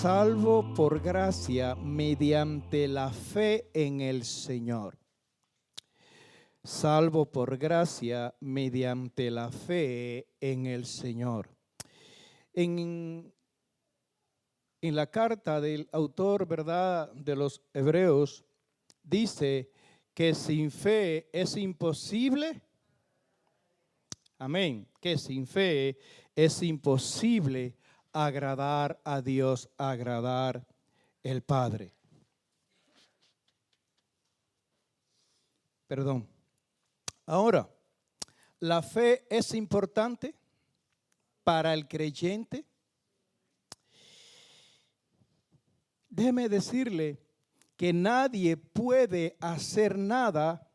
salvo por gracia mediante la fe en el Señor. Salvo por gracia mediante la fe en el Señor. En la carta del autor, ¿verdad?, de los Hebreos, dice que sin fe es imposible. Amén. Que sin fe es imposible agradar a Dios, agradar el Padre. Perdón. Ahora, ¿la fe es importante para el creyente? Déjeme decirle que nadie puede hacer nada,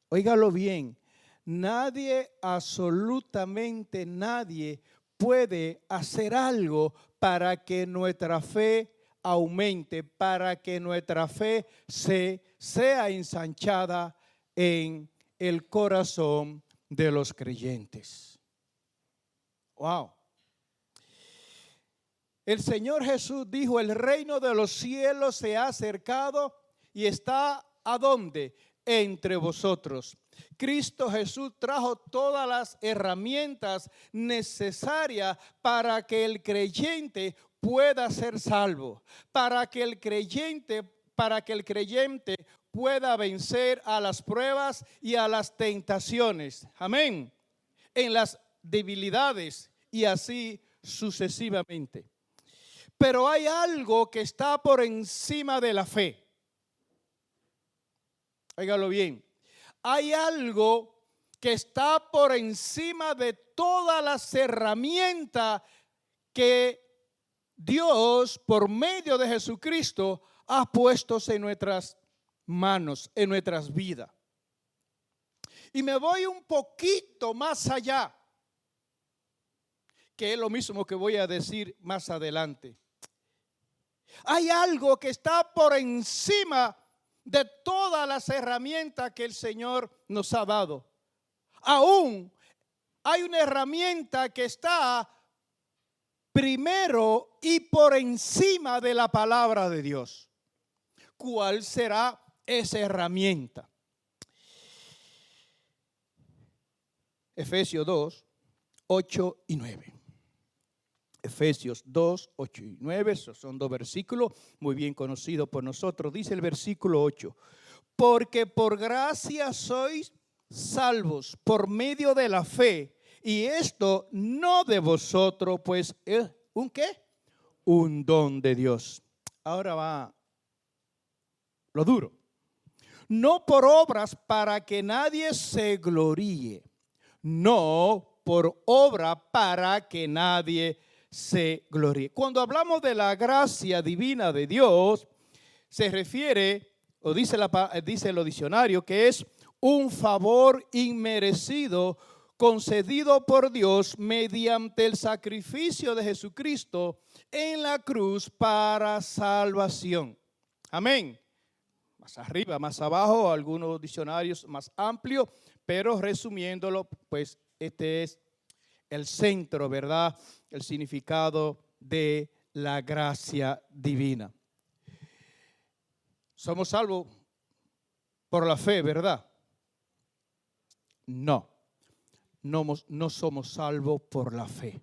óigalo bien, nadie, absolutamente nadie puede hacer algo para que nuestra fe aumente, para que nuestra fe sea ensanchada en el corazón de los creyentes. Wow. El Señor Jesús dijo: el reino de los cielos se ha acercado y está ¿a dónde? Entre vosotros. Cristo Jesús trajo todas las herramientas necesarias para que el creyente pueda ser salvo, para que el creyente pueda vencer a las pruebas y a las tentaciones. Amén. En las debilidades y así sucesivamente. Pero hay algo que está por encima de la fe. Óigalo bien. Hay algo que está por encima de todas las herramientas que Dios, por medio de Jesucristo, ha puesto en nuestras manos, en nuestras vidas. Y me voy un poquito más allá, que es lo mismo que voy a decir más adelante. Hay algo que está por encima de todas las herramientas que el Señor nos ha dado. Aún hay una herramienta que está primero y por encima de la palabra de Dios. ¿Cuál será esa herramienta? Efesios 2, 8 y 9. Efesios 2, 8 y 9, esos son dos versículos muy bien conocidos por nosotros. Dice el versículo 8: porque por gracia sois salvos por medio de la fe, y esto no de vosotros, pues es ¿un qué? Un don de Dios. Ahora va lo duro. No por obras para que nadie se gloríe, no por obra para que nadie se gloríe. Cuando hablamos de la gracia divina de Dios, se refiere, o dice el diccionario, que es un favor inmerecido concedido por Dios mediante el sacrificio de Jesucristo en la cruz para salvación. Amén. Más arriba, más abajo, algunos diccionarios más amplios, pero resumiéndolo, pues este es el centro, ¿verdad? El significado de la gracia divina. Somos salvos por la fe, ¿verdad? No somos salvos por la fe.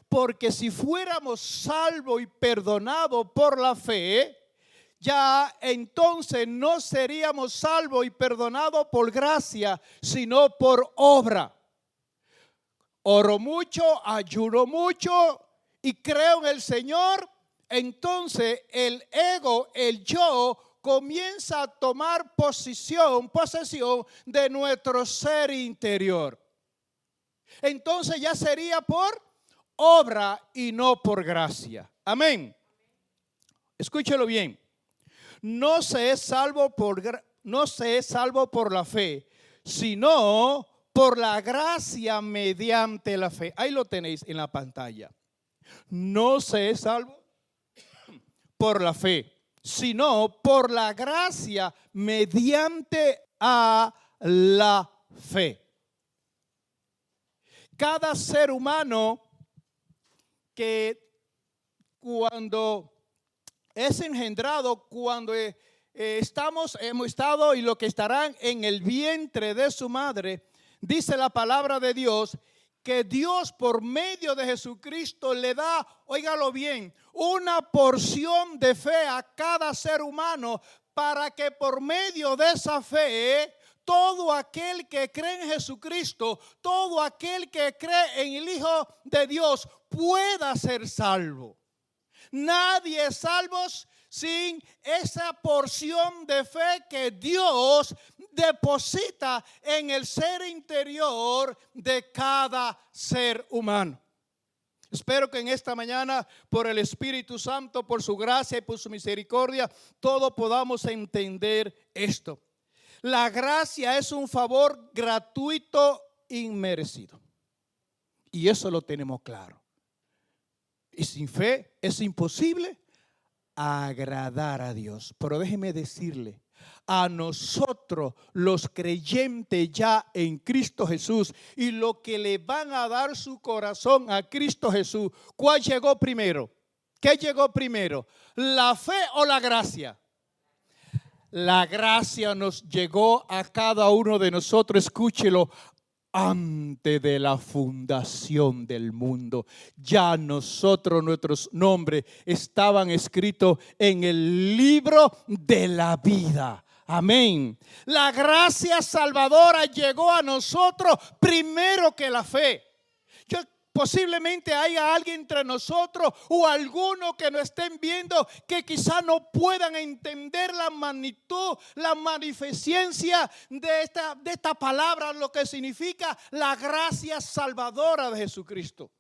Porque si fuéramos salvos y perdonados por la fe, ya entonces no seríamos salvos y perdonados por gracia, sino por obra. Oro mucho, ayuno mucho y creo en el Señor, entonces el ego, el yo, comienza a tomar posesión de nuestro ser interior. Entonces ya sería por obra y no por gracia. Amén. Escúchelo bien. No se es salvo por la fe, sino por la gracia mediante la fe. Ahí lo tenéis en la pantalla. No se es salvo por la fe, sino por la gracia mediante a la fe. Cada ser humano que cuando es engendrado, cuando hemos estado y lo que estarán en el vientre de su madre, dice la palabra de Dios, que Dios por medio de Jesucristo le da, óigalo bien, una porción de fe a cada ser humano para que por medio de esa fe, todo aquel que cree en Jesucristo, todo aquel que cree en el Hijo de Dios pueda ser salvo. Nadie es salvo sin esa porción de fe que Dios deposita en el ser interior de cada ser humano. Espero que en esta mañana, por el Espíritu Santo, por su gracia y por su misericordia, todos podamos entender esto. La gracia es un favor gratuito, inmerecido. Y eso lo tenemos claro. Y sin fe es imposible agradar a Dios. Pero déjeme decirle, a nosotros los creyentes ya en Cristo Jesús y lo que le van a dar su corazón a Cristo Jesús, ¿cuál llegó primero? ¿Qué llegó primero? ¿La fe o la gracia? La gracia nos llegó a cada uno de nosotros, escúchelo, antes de la fundación del mundo. Ya nosotros, nuestros nombres estaban escritos en el libro de la vida. Amén. La gracia salvadora llegó a nosotros primero que la fe. Posiblemente haya alguien entre nosotros o alguno que nos estén viendo que quizá no puedan entender la magnitud, la magnificencia de esta palabra, lo que significa la gracia salvadora de Jesucristo.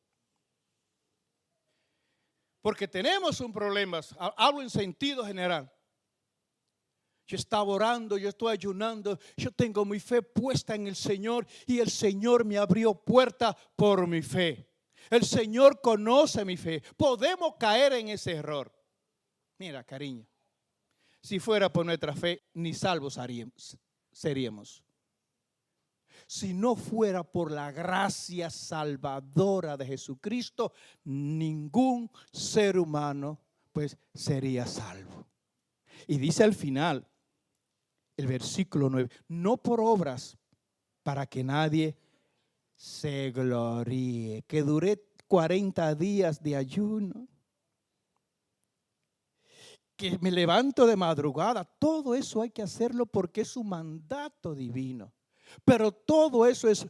Porque tenemos un problema, hablo en sentido general. Yo estaba orando, yo estoy ayunando, yo tengo mi fe puesta en el Señor y el Señor me abrió puerta por mi fe. El Señor conoce mi fe. Podemos caer en ese error. Mira, cariño, si fuera por nuestra fe, ni salvos seríamos. Si no fuera por la gracia salvadora de Jesucristo, ningún ser humano pues sería salvo. Y dice al final, el versículo 9, no por obras para que nadie se gloríe. Que duré 40 días de ayuno, que me levanto de madrugada, todo eso hay que hacerlo porque es un mandato divino. Pero todo eso es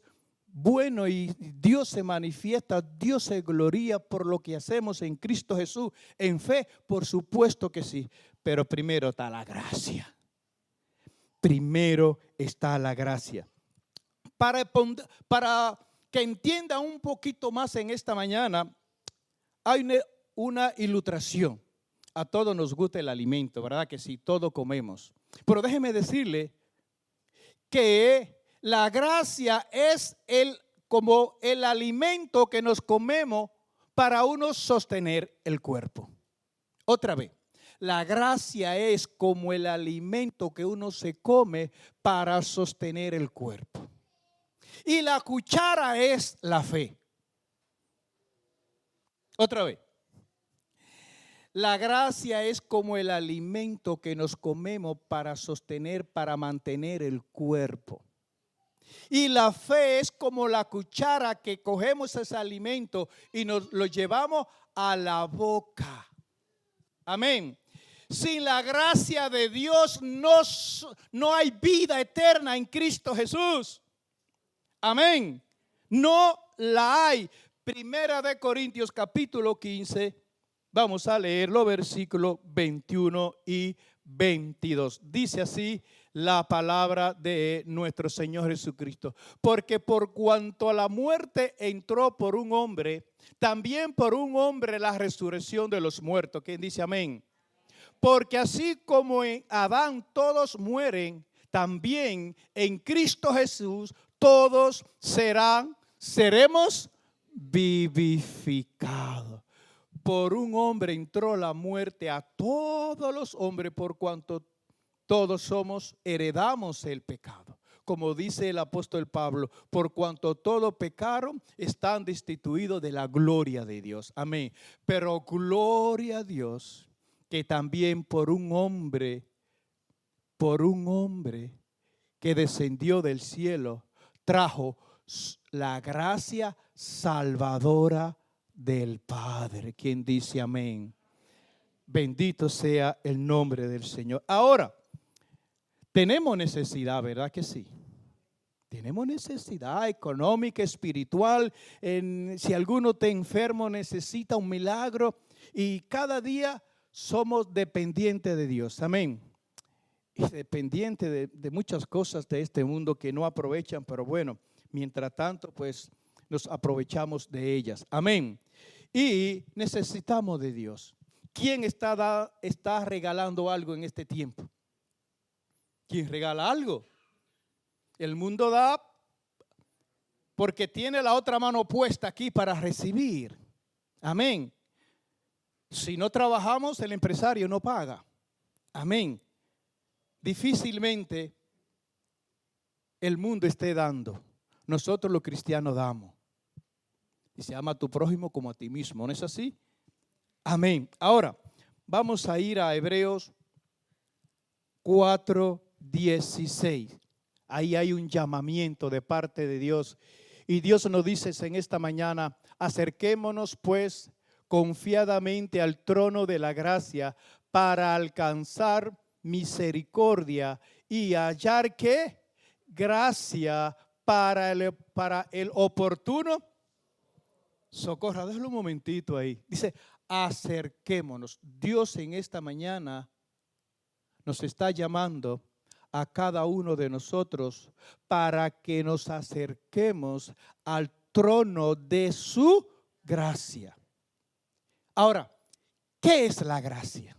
bueno y Dios se manifiesta, Dios se gloría por lo que hacemos en Cristo Jesús. En fe, por supuesto que sí, pero primero está la gracia. Primero está la gracia. Para que entienda un poquito más en esta mañana, hay una ilustración. A todos nos gusta el alimento, ¿verdad? Que sí, todos comemos. Pero déjeme decirle que la gracia es como el alimento que nos comemos para uno sostener el cuerpo. Otra vez. La gracia es como el alimento que uno se come para sostener el cuerpo. Y la cuchara es la fe. Otra vez. La gracia es como el alimento que nos comemos para sostener, para mantener el cuerpo. Y la fe es como la cuchara que cogemos ese alimento y nos lo llevamos a la boca. Amén. Sin la gracia de Dios no hay vida eterna en Cristo Jesús. Amén. No la hay. Primera de Corintios capítulo 15. Vamos a leer los versículos 21 y 22. Dice así la palabra de nuestro Señor Jesucristo. Porque por cuanto a la muerte entró por un hombre, también por un hombre la resurrección de los muertos. ¿Quién dice amén? Porque así como en Adán todos mueren, también en Cristo Jesús todos seremos vivificados. Por un hombre entró la muerte a todos los hombres, por cuanto todos heredamos el pecado. como dice el apóstol Pablo, por cuanto todos pecaron, están destituidos de la gloria de Dios. Amén. Pero gloria a Dios, que también por un hombre que descendió del cielo, trajo la gracia salvadora del Padre. ¿Quién dice amén? Bendito sea el nombre del Señor. Ahora, tenemos necesidad, ¿verdad que sí? Tenemos necesidad económica, espiritual. Si alguno está enfermo, necesita un milagro. Y cada día somos dependientes de Dios. Amén. Y dependientes de muchas cosas de este mundo que no aprovechan. Pero bueno, mientras tanto, pues nos aprovechamos de ellas. Amén. Y necesitamos de Dios. ¿Quién está regalando algo en este tiempo? ¿Quién regala algo? El mundo da porque tiene la otra mano puesta aquí para recibir. Amén. Si no trabajamos, el empresario no paga. Amén. Difícilmente el mundo esté dando. Nosotros los cristianos damos. Y se ama a tu prójimo como a ti mismo. ¿No es así? Amén. Ahora, vamos a ir a Hebreos 4:16. Ahí hay un llamamiento de parte de Dios. Y Dios nos dice en esta mañana, acerquémonos pues confiadamente al trono de la gracia para alcanzar misericordia y hallar ¿qué? Gracia para el oportuno socorro. Déjalo un momentito ahí. Dice, acerquémonos. Dios en esta mañana nos está llamando a cada uno de nosotros para que nos acerquemos al trono de su gracia. Ahora, ¿qué es la gracia?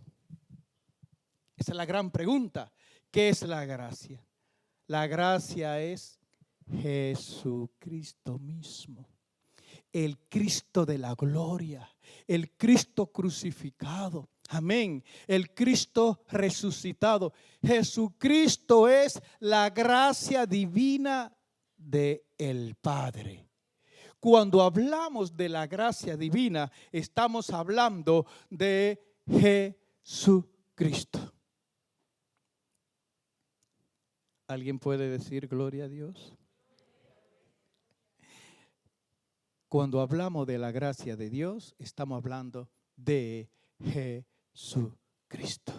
Esa es la gran pregunta. ¿Qué es la gracia? La gracia es Jesucristo mismo. El Cristo de la gloria, el Cristo crucificado. Amén. El Cristo resucitado. Jesucristo es la gracia divina del Padre. Cuando hablamos de la gracia divina, estamos hablando de Jesucristo. ¿Alguien puede decir gloria a Dios? Cuando hablamos de la gracia de Dios, estamos hablando de Jesucristo.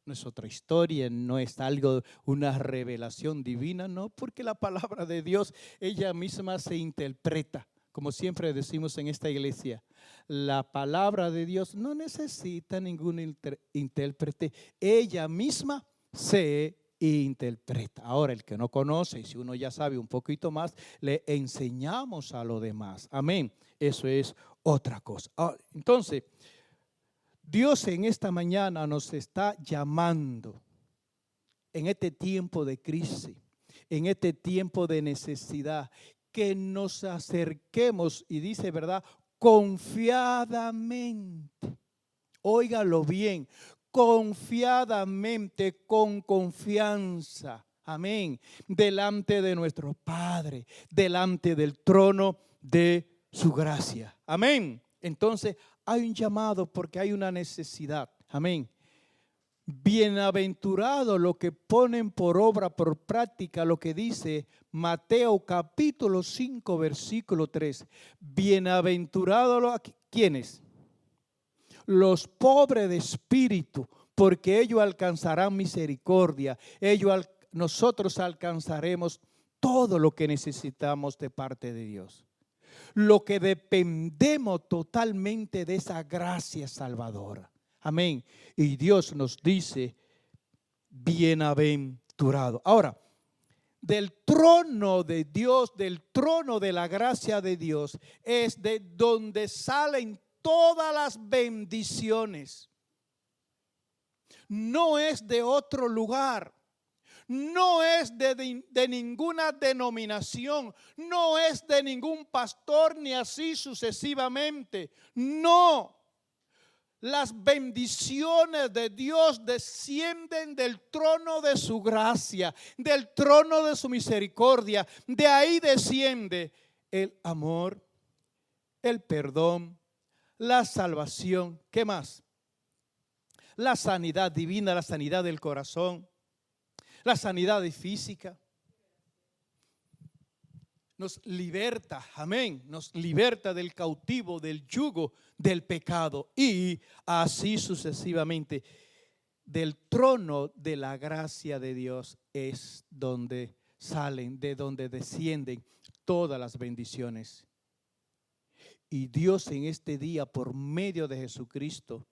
No es otra historia, no es algo, una revelación divina, no, porque la palabra de Dios, ella misma se interpreta. Como siempre decimos en esta iglesia, la palabra de Dios no necesita ningún intérprete, ella misma se interpreta. Ahora, el que no conoce, si uno ya sabe un poquito más, le enseñamos a los demás. Amén. Eso es otra cosa. Entonces, Dios en esta mañana nos está llamando en este tiempo de crisis, en este tiempo de necesidad, que nos acerquemos, y dice, ¿verdad? Confiadamente. Óigalo bien. Confiadamente, con confianza, amén, delante de nuestro Padre, delante del trono de su gracia, amén. Entonces hay un llamado porque hay una necesidad, amén. Bienaventurado lo que ponen por obra, por práctica, lo que dice Mateo capítulo 5, versículo 3. Bienaventurado, ¿quiénes? Los pobres de espíritu, porque ellos alcanzarán misericordia. Nosotros alcanzaremos todo lo que necesitamos de parte de Dios. Lo que dependemos totalmente de esa gracia salvadora. Amén. Y Dios nos dice, bienaventurado. Ahora, del trono de Dios, del trono de la gracia de Dios, es de donde salen todas las bendiciones. No es de otro lugar. No es de ninguna denominación. No es de ningún pastor ni así sucesivamente. No. las bendiciones de Dios descienden del trono de su gracia, del trono de su misericordia. De ahí desciende el amor, el perdón, la salvación. ¿Qué más? La sanidad divina, la sanidad del corazón, la sanidad física. Nos liberta, amén, nos liberta del cautivo, del yugo, del pecado y así sucesivamente. Del trono de la gracia de Dios es donde salen, de donde descienden todas las bendiciones. Y Dios en este día, por medio de Jesucristo,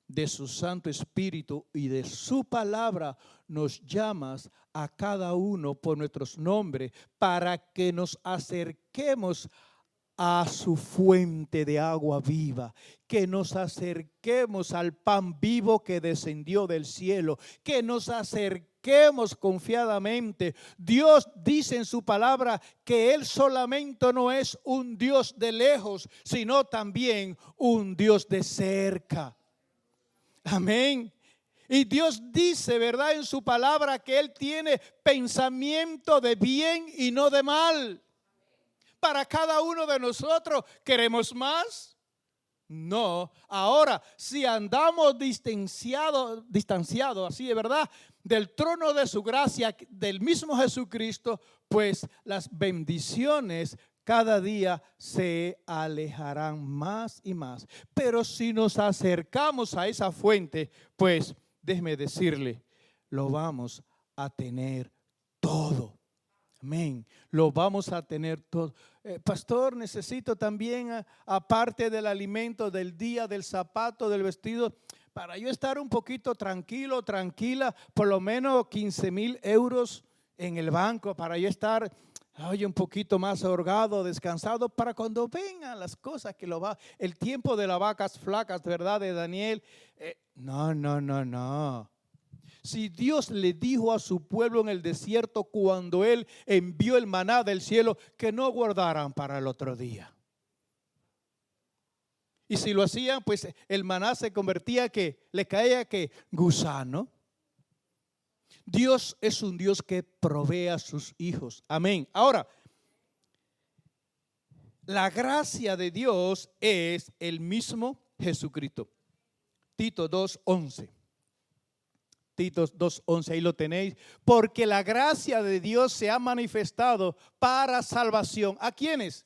de su Santo Espíritu y de su palabra, nos llamas a cada uno por nuestros nombres para que nos acerquemos a su fuente de agua viva, que nos acerquemos al pan vivo que descendió del cielo, que nos acerquemos confiadamente. Dios dice en su palabra que Él solamente no es un Dios de lejos, sino también un Dios de cerca. Amén. Y Dios dice, ¿verdad?, en su palabra que Él tiene pensamiento de bien y no de mal. Para cada uno de nosotros, ¿queremos más? No. Ahora, si andamos distanciados, así de verdad, del trono de su gracia, del mismo Jesucristo, pues las bendiciones cada día se alejarán más y más. Pero si nos acercamos a esa fuente, pues déjeme decirle, lo vamos a tener todo. Amén. Lo vamos a tener todo. Pastor, necesito también, aparte del alimento, del día, del zapato, del vestido, para yo estar un poquito tranquilo, tranquila, por lo menos 15,000 euros en el banco, para yo estar un poquito más ahorgado, descansado, para cuando vengan las cosas que el tiempo de las vacas flacas, ¿verdad?, de Daniel. No. Si Dios le dijo a su pueblo en el desierto cuando Él envió el maná del cielo que no guardaran para el otro día. Y si lo hacían, pues el maná se convertía le caía gusano. Dios es un Dios que provee a sus hijos. Amén. Ahora, la gracia de Dios es el mismo Jesucristo. Tito 2:11. Tito 2:11, ahí lo tenéis. Porque la gracia de Dios se ha manifestado para salvación. ¿A quiénes?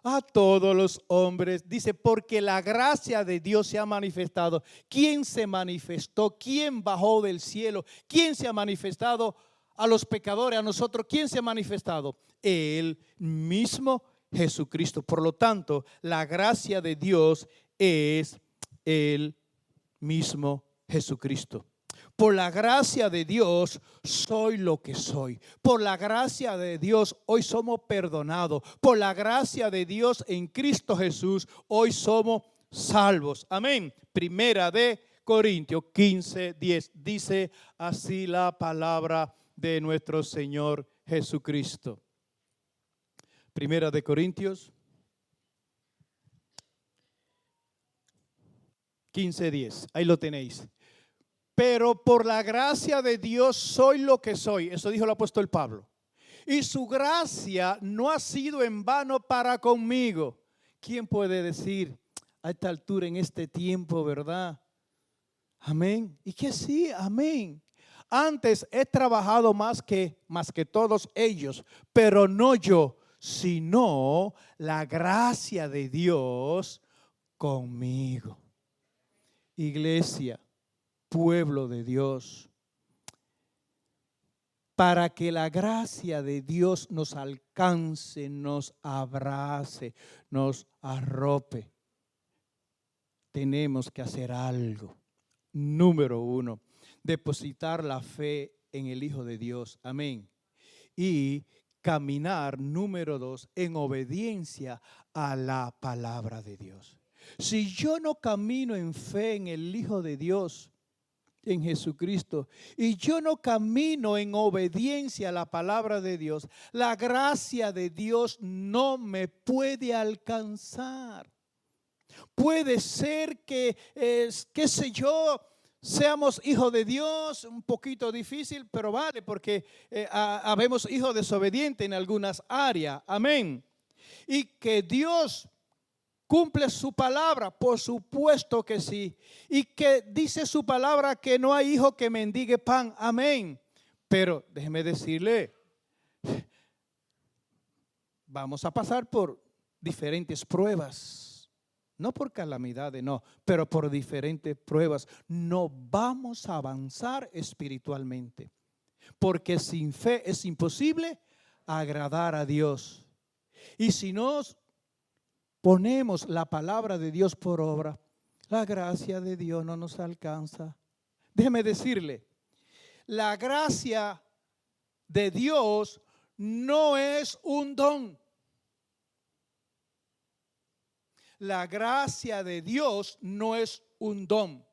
A todos los hombres. Dice, porque la gracia de Dios se ha manifestado. ¿Quién se manifestó? ¿Quién bajó del cielo? ¿Quién se ha manifestado a los pecadores, a nosotros? ¿Quién se ha manifestado? El mismo Jesucristo. Por lo tanto, la gracia de Dios es el mismo Jesucristo. Por la gracia de Dios soy lo que soy. Por la gracia de Dios hoy somos perdonados. Por la gracia de Dios en Cristo Jesús hoy somos salvos. Amén. Primera de Corintios 15:10 dice así la palabra de nuestro Señor Jesucristo. Primera de Corintios 15:10. Ahí lo tenéis. Pero por la gracia de Dios soy lo que soy. Eso dijo el apóstol Pablo. Y su gracia no ha sido en vano para conmigo. ¿Quién puede decir a esta altura, en este tiempo, verdad? Amén. Y que sí, amén. Antes he trabajado más que todos ellos, pero no yo, sino la gracia de Dios conmigo. Iglesia, pueblo de Dios, para que la gracia de Dios nos alcance, nos abrace, nos arrope, tenemos que hacer algo. Número 1, depositar la fe en el Hijo de Dios. Amén. Y caminar, número 2, en obediencia a la palabra de Dios. Si yo no camino en fe en el Hijo de Dios, en Jesucristo, y yo no camino en obediencia a la palabra de Dios, la gracia de Dios no me puede alcanzar. Puede ser que, qué sé yo, seamos hijos de Dios, un poquito difícil, pero vale, porque habemos hijos desobedientes en algunas áreas. Amén. Y que Dios cumple su palabra, por supuesto que sí. Y que dice su palabra que no hay hijo que mendigue pan. Amén. Pero déjeme decirle, vamos a pasar por diferentes pruebas. No por calamidades, no, pero por diferentes pruebas. No vamos a avanzar espiritualmente. Porque sin fe es imposible agradar a Dios. Y si nos ponemos la palabra de Dios por obra, la gracia de Dios no nos alcanza. Déjeme decirle, la gracia de Dios no es un don. La gracia de Dios no es un don.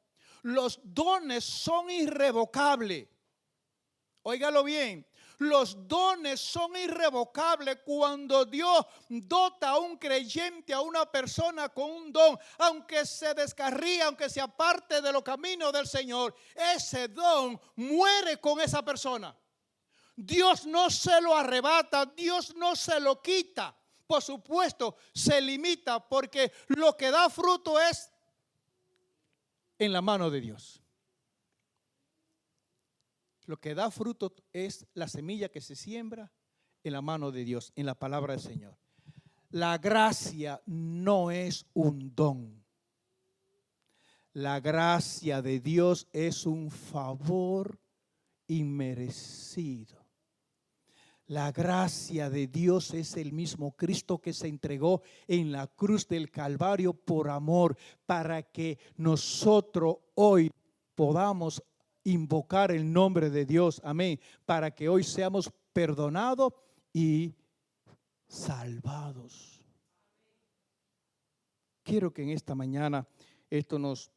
Los dones son irrevocables. Óigalo bien. Los dones son irrevocables cuando Dios dota a un creyente, a una persona con un don, aunque se descarríe, aunque se aparte de los caminos del Señor, ese don muere con esa persona. Dios no se lo arrebata, Dios no se lo quita. Por supuesto, se limita porque lo que da fruto es en la mano de Dios. Lo que da fruto es la semilla que se siembra en la mano de Dios, en la palabra del Señor. La gracia no es un don. La gracia de Dios es un favor inmerecido. La gracia de Dios es el mismo Cristo que se entregó en la cruz del Calvario por amor, para que nosotros hoy podamos invocar el nombre de Dios, amén, para que hoy seamos perdonados y salvados. Quiero que en esta mañana esto nos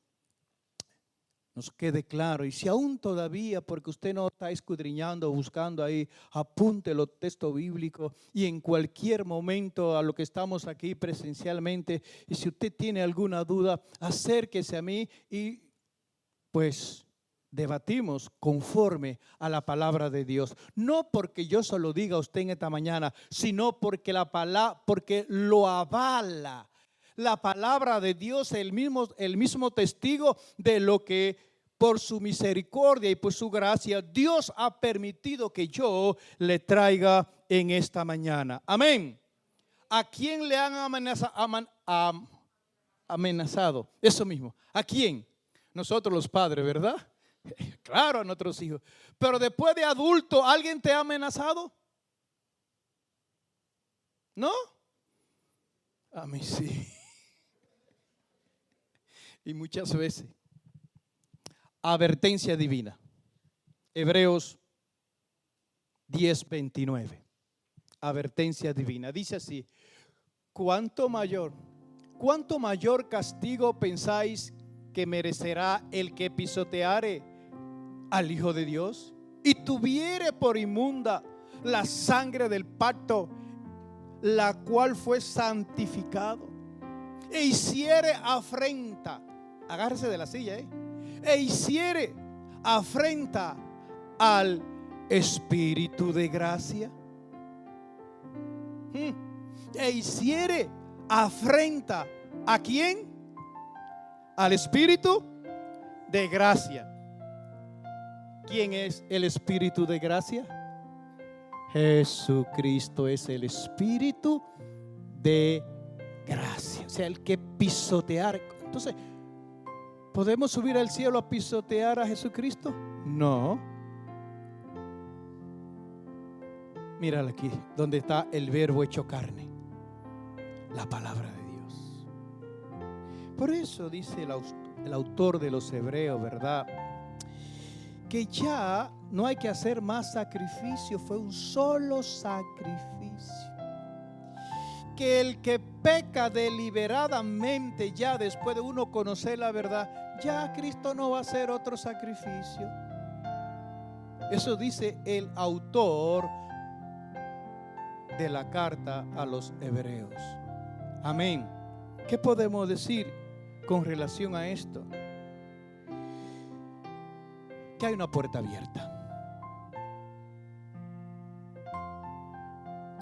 quede claro. Y si aún todavía, porque usted no está escudriñando, buscando ahí, apunte los textos bíblicos y en cualquier momento a lo que estamos aquí presencialmente, y si usted tiene alguna duda, acérquese a mí y pues debatimos conforme a la palabra de Dios. No porque yo se lo diga a usted en esta mañana, sino porque porque lo avala. La palabra de Dios, el mismo testigo de lo que por su misericordia y por su gracia Dios ha permitido que yo le traiga en esta mañana. Amén. ¿A quién le han amenazado? Eso mismo. ¿A quién? Nosotros los padres, ¿verdad? Claro, a nuestros hijos. Pero después de adulto, ¿alguien te ha amenazado? ¿No? A mí sí. Y muchas veces. Advertencia divina. Hebreos 10:29. Advertencia divina. Dice así: ¿Cuánto mayor castigo pensáis que merecerá el que pisoteare al Hijo de Dios y tuviere por inmunda la sangre del pacto, la cual fue santificado, e hiciere afrenta? Agárrese de la silla, e hiciere afrenta al Espíritu de gracia. E hiciere afrenta ¿a quién? Al Espíritu de gracia. ¿Quién es el Espíritu de gracia? Jesucristo es el Espíritu de gracia. O sea, el que pisotear. Entonces, ¿podemos subir al cielo a pisotear a Jesucristo? No. Mírala aquí, donde está el verbo hecho carne. La palabra de Dios. Por eso dice el autor de los Hebreos, ¿verdad?, que ya no hay que hacer más sacrificio, fue un solo sacrificio. Que el que peca deliberadamente, ya después de uno conocer la verdad, ya Cristo no va a hacer otro sacrificio. Eso dice el autor de la carta a los Hebreos. Amén. ¿Qué podemos decir con relación a esto? Que hay una puerta abierta.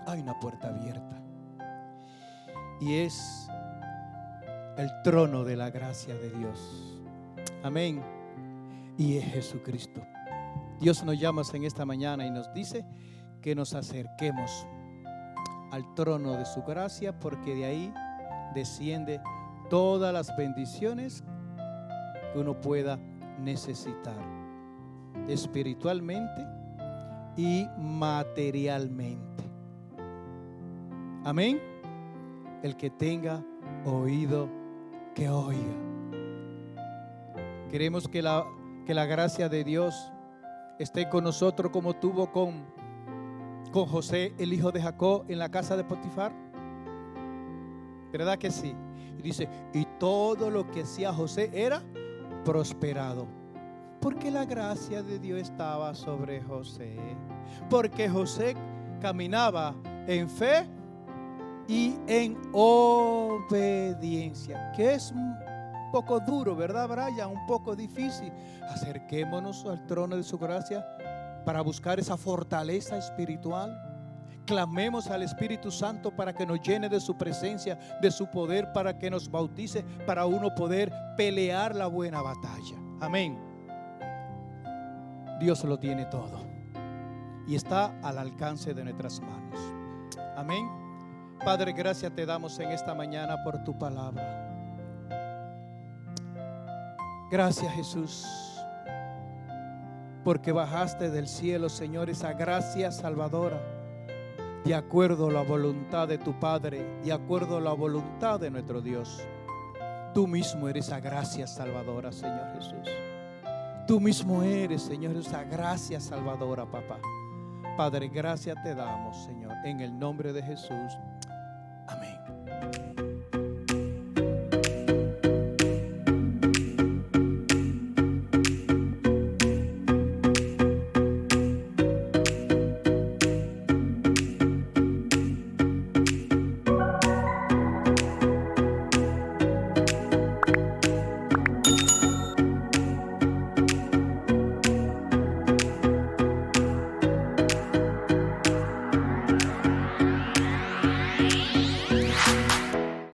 Hay una puerta abierta. Y es el trono de la gracia de Dios. Amén. Y es Jesucristo. Dios nos llama en esta mañana y nos dice que nos acerquemos al trono de su gracia, porque de ahí desciende todas las bendiciones que uno pueda necesitar, espiritualmente y materialmente. Amén. El que tenga oído, que oiga. Queremos que la gracia de Dios esté con nosotros como tuvo con José, el hijo de Jacob, en la casa de Potifar. ¿Verdad que sí? Y dice, y todo lo que hacía José era prosperado. Porque la gracia de Dios estaba sobre José. Porque José caminaba en fe y en obediencia. Que es un poco duro, ¿verdad, Brian? Un poco difícil. Acerquémonos al trono de su gracia para buscar esa fortaleza espiritual. Clamemos al Espíritu Santo para que nos llene de su presencia, de su poder, para que nos bautice, para uno poder pelear la buena batalla. Amén. Dios lo tiene todo y está al alcance de nuestras manos. Amén. Padre, gracias te damos en esta mañana por tu palabra. Gracias, Jesús, porque bajaste del cielo, Señor, esa gracia salvadora, de acuerdo a la voluntad de tu Padre, de acuerdo a la voluntad de nuestro Dios. Tú mismo eres esa gracia salvadora, Señor Jesús. Tú mismo eres, Señor, esa gracia salvadora, papá. Padre, gracias te damos, Señor, en el nombre de Jesús. Amén.